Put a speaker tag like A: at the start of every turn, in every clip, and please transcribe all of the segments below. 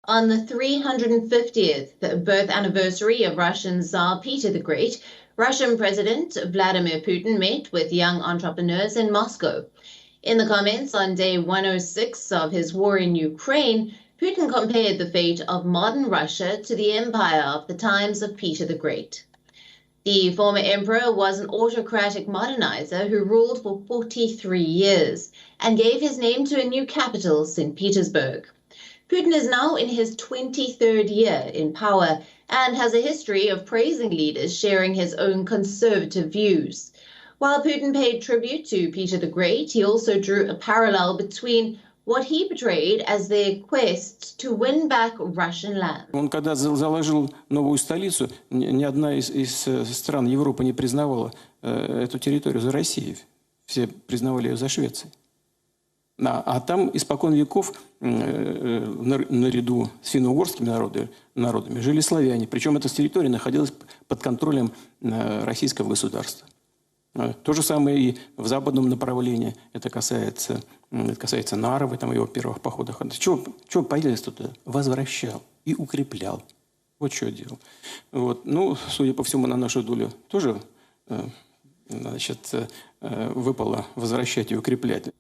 A: On the 350th birth anniversary of Russian Tsar Peter the Great, Russian President Vladimir Putin met with young entrepreneurs in Moscow. In the comments on day 106 of his war in Ukraine, Putin compared the fate of modern Russia to the empire of the times of Peter the Great. The former emperor was an autocratic modernizer who ruled for 43 years and gave his name to a new capital, St. Petersburg. Putin is now in his 23rd year in power and has a history of praising leaders sharing his own conservative views. While Putin paid tribute to Peter the Great, he also drew a parallel between what he portrayed as their quest to win back Russian land.
B: Он когда заложил новую столицу, ни одна из стран Европы не признавала эту территорию за Россией. Все признавали ее за Швецией. А там испокон веков наряду с финно-угорскими народами жили славяне. Причем эта территория находилась под контролем российского государства. То же самое и в западном направлении. Это касается Нарвы, там, его первых походах. Чего появились тут? Возвращал и укреплял. Вот что делал. Вот. Ну, судя по всему, на нашу долю тоже выпало возвращать и укреплять.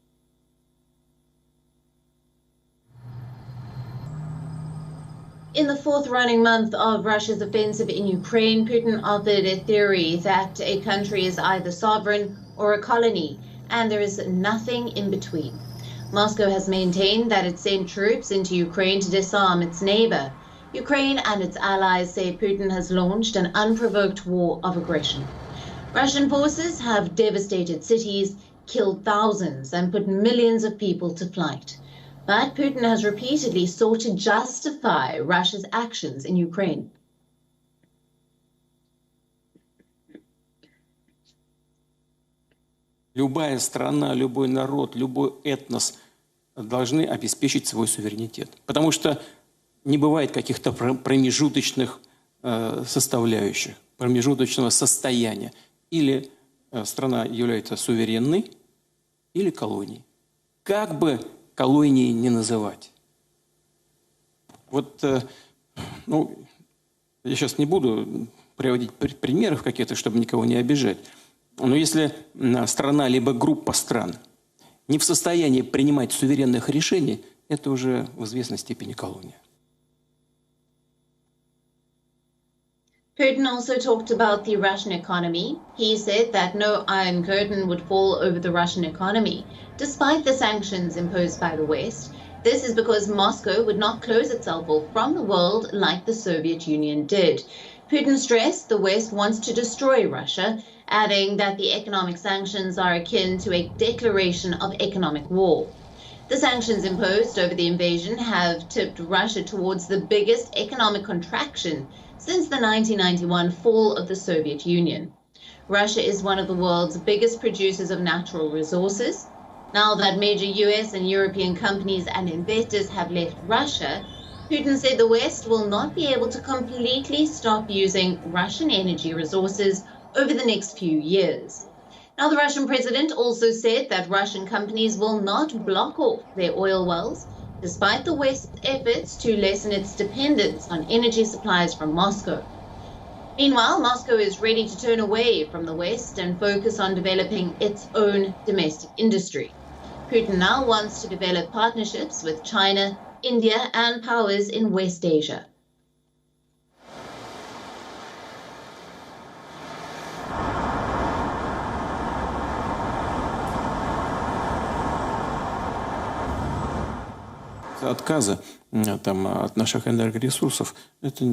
A: In the fourth running month of Russia's offensive in Ukraine, Putin offered a theory that a country is either sovereign or a colony, and there is nothing in between. Moscow has maintained that it sent troops into Ukraine to disarm its neighbor. Ukraine and its allies say Putin has launched an unprovoked war of aggression. Russian forces have devastated cities, killed thousands, and put millions of people to flight. But Putin has repeatedly sought to justify Russia's actions in Ukraine.
B: Любая страна, любой народ, любой этнос должны обеспечить свой суверенитет. Потому что не бывает каких-то промежуточных составляющих, промежуточного состояния. Или страна является суверенной, или колонией. Как бы колонии не называть. Вот, ну, я сейчас не буду приводить примеров каких-то, чтобы никого не обижать. Но если страна либо группа стран не в состоянии принимать суверенных решений, это уже в известной степени колония.
A: Putin also talked about the Russian economy. He said that no iron curtain would fall over the Russian economy, despite the sanctions imposed by the West. This is because Moscow would not close itself off from the world like the Soviet Union did. Putin stressed the West wants to destroy Russia, adding that the economic sanctions are akin to a declaration of economic war. The sanctions imposed over the invasion have tipped Russia towards the biggest economic contraction since the 1991 fall of the Soviet Union. Russia is one of the world's biggest producers of natural resources. Now that major US and European companies and investors have left Russia, Putin said the West will not be able to completely stop using Russian energy resources over the next few years. Now, the Russian president also said that Russian companies will not block off their oil wells, despite the West's efforts to lessen its dependence on energy supplies from Moscow. Meanwhile, Moscow is ready to turn away from the West and focus on developing its own domestic industry. Putin now wants to develop partnerships with China, India, and powers in West Asia.
B: Отказа от наших энергоресурсов это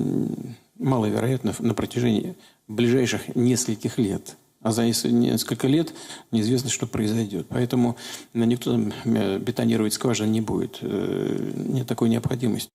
B: маловероятно на протяжении ближайших нескольких лет. А за несколько лет неизвестно, что произойдет. Поэтому никто бетонировать скважины не будет. Нет такой необходимости.